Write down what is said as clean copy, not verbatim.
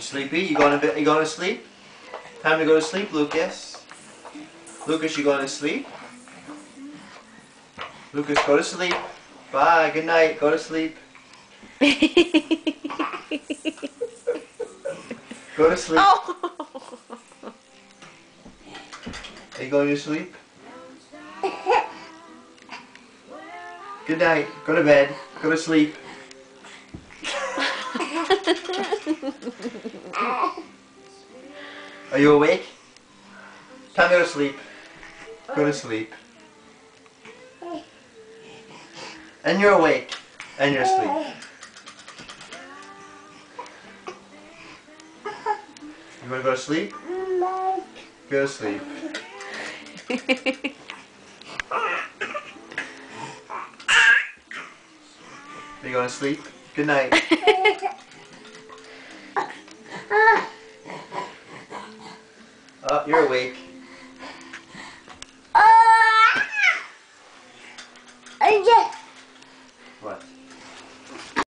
sleepy? You going to sleep? Time to go to sleep, Lucas. Lucas, you going to sleep? Lucas, go to sleep. Bye. Good night. Go to sleep. Go to sleep. Oh. Are you going to sleep? Good night. Go to bed. Go to sleep. Are you awake? Time to go to sleep. Go to sleep. And you're awake. And you're asleep. You want to go to sleep? Go to sleep. Are you going to sleep? Good night. Oh, you're awake.